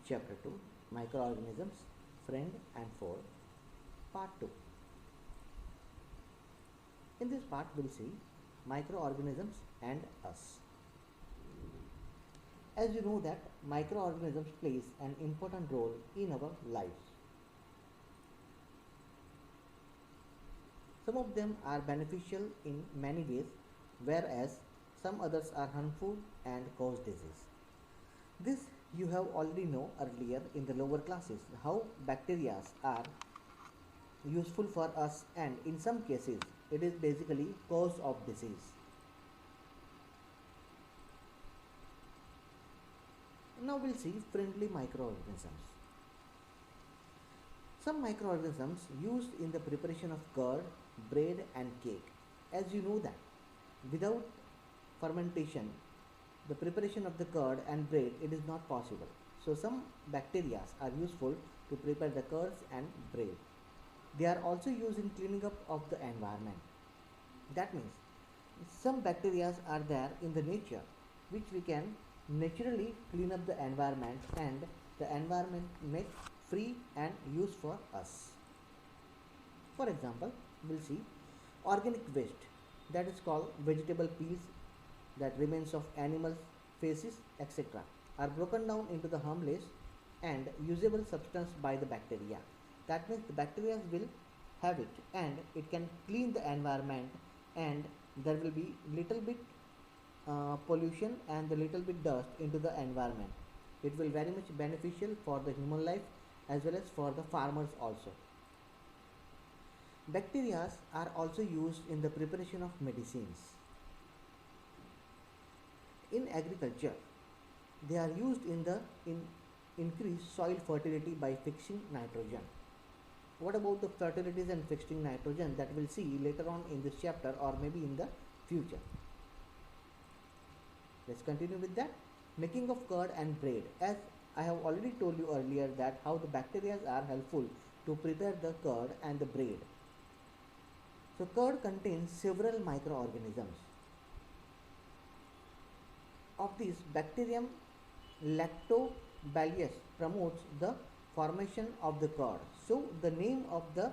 Chapter 2, Microorganisms, Friend and Foe, Part 2. In this part, we'll see microorganisms and us. As you know that microorganisms plays an important role in our lives. Some of them are beneficial in many ways, whereas some others are harmful and cause disease. This you have already know earlier in the lower classes how bacteria are useful for us, and in some cases it is basically cause of disease. Now we'll see friendly microorganisms. Some microorganisms used in the preparation of curd, bread and cake. As you know that without fermentation, the preparation of the curd and bread, it is not possible. So some bacteria are useful to prepare the curds and bread. They are also used in cleaning up of the environment. That means some bacteria are there in the nature which we can naturally clean up the environment, and the environment make free and use for us. For example, we'll see organic waste, that is called vegetable peels, that remains of animals, faces, etc., are broken down into the harmless and usable substance by the bacteria. That means the bacteria will have it and it can clean the environment, and there will be little bit pollution and the little bit dust into the environment. It will very much beneficial for the human life as well as for the farmers also. Bacteria are also used in the preparation of medicines. In agriculture, they are used in increase soil fertility by fixing nitrogen. What about the fertilities and fixing nitrogen, that we'll see later on in this chapter or maybe in the future. Let's continue with that. Making of curd and bread. As I have already told you earlier that how the bacteria are helpful to prepare the curd and the bread. So curd contains several microorganisms. Of these, bacterium Lactobacillus promotes the formation of the curd. So the name of the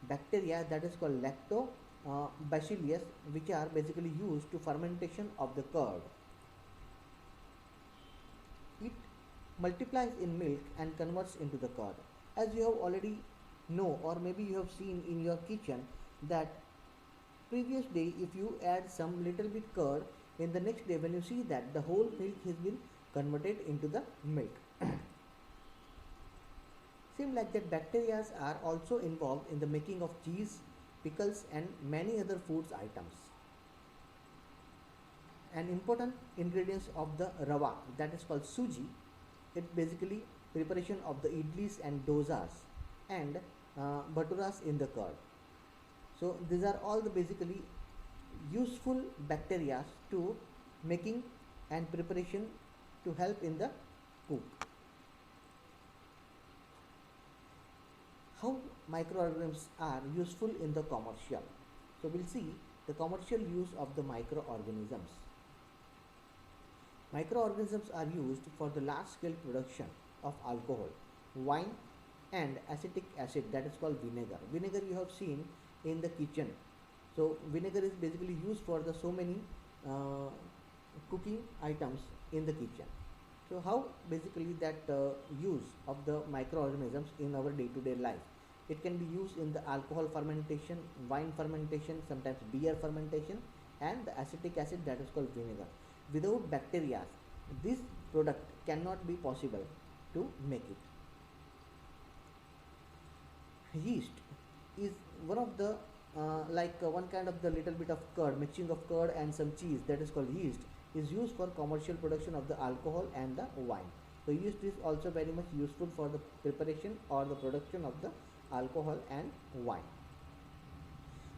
bacteria, that is called Lactobacillus, which are basically used to fermentation of the curd. It multiplies in milk and converts into the curd. As you have already know, or maybe you have seen in your kitchen, that previous day if you add some little bit curd, in the next day when you see that the whole milk has been converted into the milk. Same like that, bacteria are also involved in the making of cheese, pickles and many other foods items. An important ingredients of the rava, that is called suji. It basically preparation of the idlis and dosas and bhaturas in the curd. So these are all the basically useful bacteria to making and preparation to help in the cook. How microorganisms are useful in the commercial. So we'll see the commercial use of the microorganisms. Microorganisms are used for the large scale production of alcohol, wine and acetic acid, that is called vinegar. Vinegar you have seen in the kitchen. So vinegar is basically used for the so many cooking items in the kitchen. So how basically that use of the microorganisms in our day-to-day life. It can be used in the alcohol fermentation, wine fermentation, sometimes beer fermentation, and the acetic acid, that is called vinegar. Without bacteria, this product cannot be possible to make it. Yeast is one of the one kind of the little bit of curd, mixing of curd and some cheese, that is called yeast, is used for commercial production of the alcohol and the wine. So yeast is also very much useful for the preparation or the production of the alcohol and wine.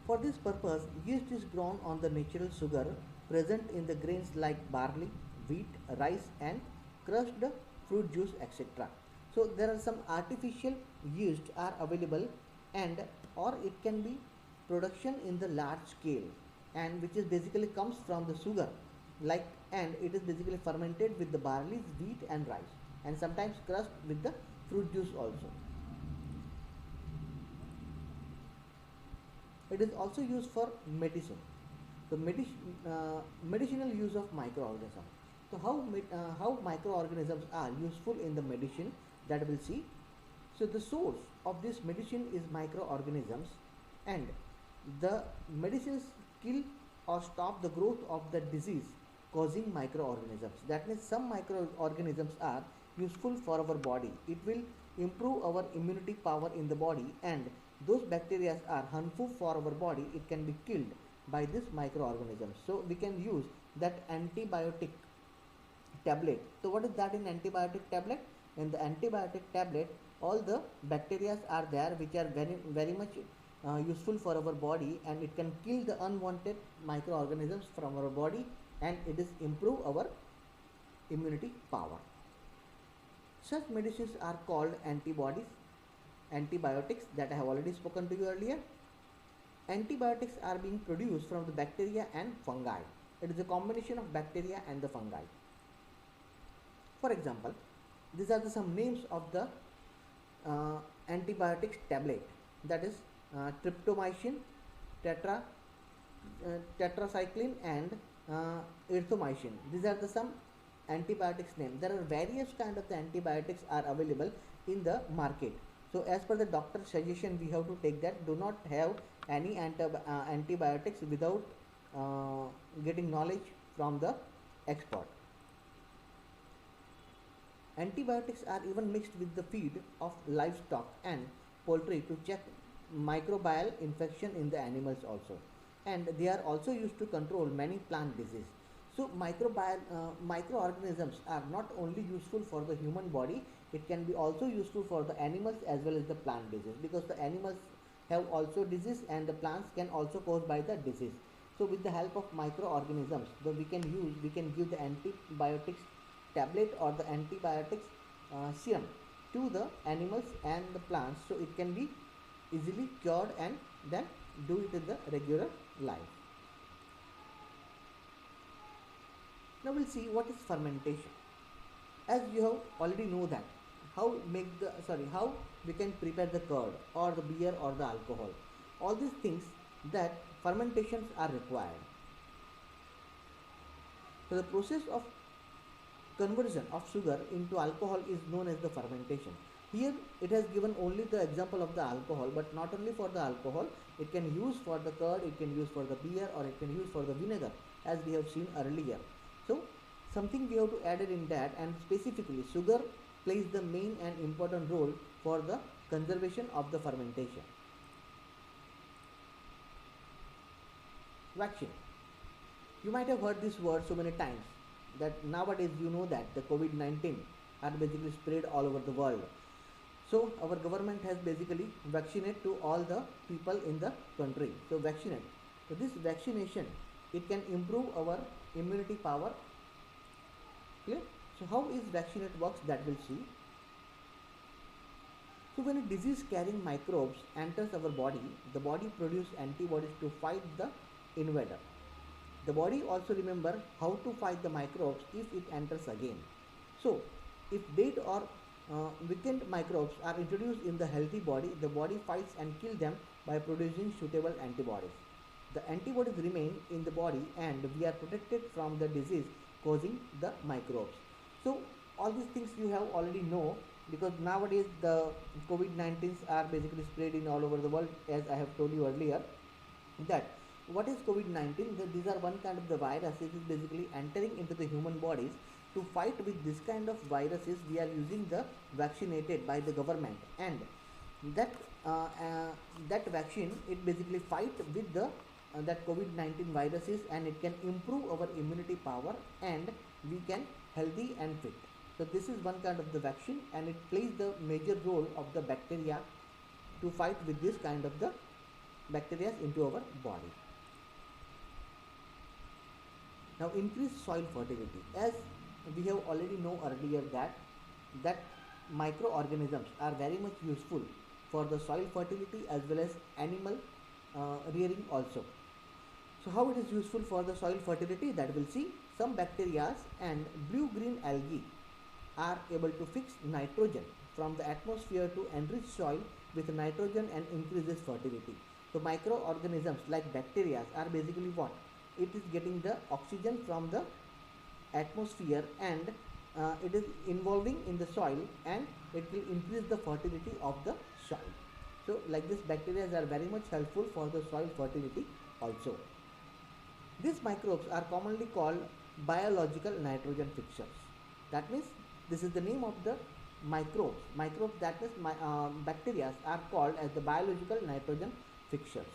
For this purpose, yeast is grown on the natural sugar present in the grains like barley, wheat, rice and crushed fruit juice, etc. So there are some artificial yeast are available, and or it can be production in the large scale, and which is basically comes from the sugar, like, and it is basically fermented with the barley, wheat and rice. and sometimes crushed with the fruit juice also. It is also used for medicine. The medicinal use of microorganisms. So how microorganisms are useful in the medicine, that we'll see. So the source of this medicine is microorganisms, and the medicines kill or stop the growth of the disease causing microorganisms. That means some microorganisms are useful for our body. It will improve our immunity power in the body, and those bacteria are harmful for our body. It can be killed by this microorganisms. So we can use that antibiotic tablet. So what is that in antibiotic tablet? In the antibiotic tablet, all the bacteria are there which are very much useful for our body, and it can kill the unwanted microorganisms from our body, and it is improve our immunity power. Such medicines are called antibiotics, that I have already spoken to you earlier. Antibiotics are being produced from the bacteria and fungi. It is a combination of bacteria and the fungi. For example, these are some names of the antibiotics tablet, that is tryptomycin, tetra, tetracycline, and erythromycin. These are some antibiotics name. There are various kind of the antibiotics are available in the market. So as per the doctor's suggestion, we have to take that. Do not have any antibiotics without getting knowledge from the expert. Antibiotics are even mixed with the feed of livestock and poultry to check microbial infection in the animals also, and they are also used to control many plant diseases. So microorganisms are not only useful for the human body, it can be also useful for the animals as well as the plant disease, because the animals have also disease and the plants can also caused by the disease. So with the help of microorganisms, we can give the antibiotics tablet or the antibiotics serum to the animals and the plants, so it can be easily cured and then do it in the regular life. Now we'll see what is fermentation. As you have already know that how we can prepare the curd or the beer or the alcohol. All these things, that fermentations are required. So the process of conversion of sugar into alcohol is known as the fermentation. Here it has given only the example of the alcohol, but not only for the alcohol, it can use for the curd, it can use for the beer, or it can use for the vinegar, as we have seen earlier. So something we have to add it in that, and specifically sugar plays the main and important role for the conservation of the fermentation. Vaccine. You might have heard this word so many times, that nowadays you know that the COVID-19 are basically spread all over the world. So our government has basically vaccinated to all the people in the country. So vaccinate. So this vaccination, it can improve our immunity power. Clear? So how is vaccinate works, that we'll see. So when a disease carrying microbes enters our body, the body produces antibodies to fight the invader. The body also remember how to fight the microbes if it enters again. So if dead or weakened microbes are introduced in the healthy body, the body fights and kills them by producing suitable antibodies. The antibodies remain in the body and we are protected from the disease causing the microbes. So all these things you have already know, because nowadays the COVID-19s are basically spread in all over the world, as I have told you earlier. That what is COVID-19? These are one kind of the virus which is basically entering into the human bodies. To fight with this kind of viruses, we are using the vaccinated by the government, and that vaccine, it basically fight with the that COVID-19 viruses, and it can improve our immunity power and we can healthy and fit. So this is one kind of the vaccine, and it plays the major role of the bacteria to fight with this kind of the bacteria into our body. Now increase soil fertility. As we have already know earlier that microorganisms are very much useful for the soil fertility as well as animal rearing also. So how it is useful for the soil fertility, that we'll see. Some bacteria and blue-green algae are able to fix nitrogen from the atmosphere to enrich soil with nitrogen and increases fertility. So microorganisms like bacteria are basically what? It is getting the oxygen from the atmosphere and it is involving in the soil and it will increase the fertility of the soil. So like this, bacteria are very much helpful for the soil fertility also. These microbes are commonly called biological nitrogen fixers. That means this is the name of the microbes. Microbes, that is bacteria, are called as the biological nitrogen fixers.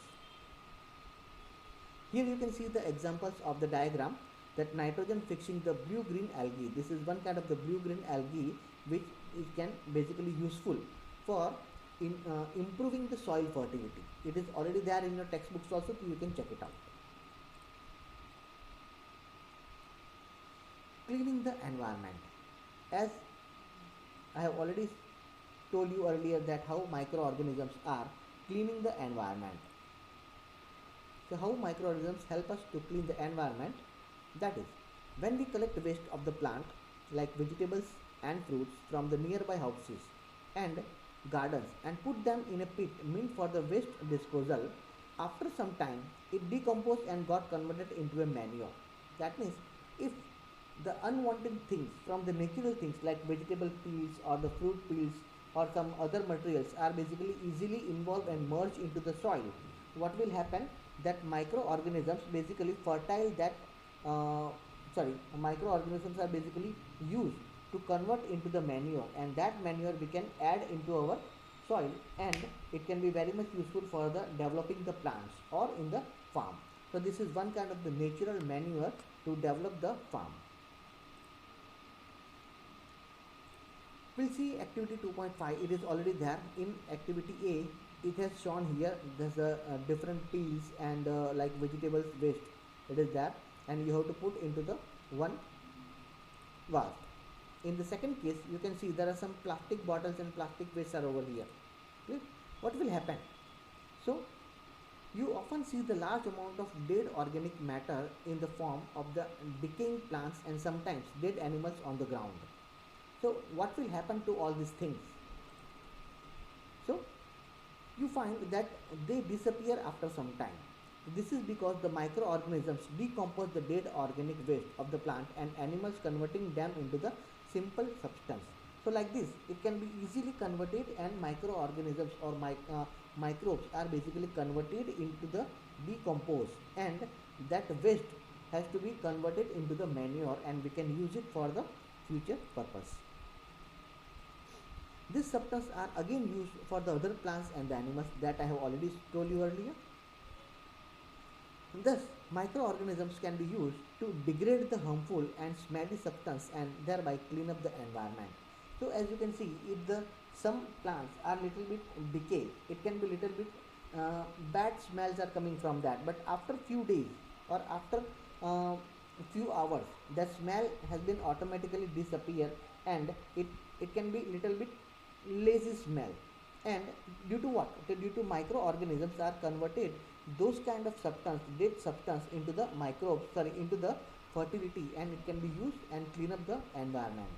Here you can see the examples of the diagram that nitrogen fixing the blue-green algae. This is one kind of the blue-green algae which is can basically useful for improving the soil fertility. It is already there in your textbooks also, so you can check it out. Cleaning the environment. As I have already told you earlier that how microorganisms are cleaning the environment. So how microorganisms help us to clean the environment? That is, when we collect waste of the plant like vegetables and fruits from the nearby houses and gardens and put them in a pit meant for the waste disposal, after some time it decomposed and got converted into a manure. That means if the unwanted things from the natural things like vegetable peels or the fruit peels or some other materials are basically easily involved and merged into the soil, what will happen? That microorganisms basically fertile that microorganisms are basically used to convert into the manure, and that manure we can add into our soil and it can be very much useful for the developing the plants or in the farm. So this is one kind of the natural manure to develop the farm. We'll see activity 2.5. It is already there in activity A. It has shown here there's a different peels and like vegetables waste. It is there and you have to put into the one vase. In the second case, you can see there are some plastic bottles and plastic waste are over here. Okay? What will happen? So you often see the large amount of dead organic matter in the form of the decaying plants and sometimes dead animals on the ground. So what will happen to all these things? So you find that they disappear after some time. This is because the microorganisms decompose the dead organic waste of the plant and animals, converting them into the simple substance. So like this, it can be easily converted and microorganisms or microbes are basically converted into the decomposed, and that waste has to be converted into the manure and we can use it for the future purpose. These substances are again used for the other plants and the animals that I have already told you earlier. Thus, microorganisms can be used to degrade the harmful and smelly substance and thereby clean up the environment. So as you can see, if some plants are little bit decayed, it can be little bit bad smells are coming from that. But after few days or after few hours, the smell has been automatically disappear and it can be little bit lazy smell. And due to what? Due to microorganisms are converted those kind of substance, dead substance into the microbes, into the fertility, and it can be used and clean up the environment.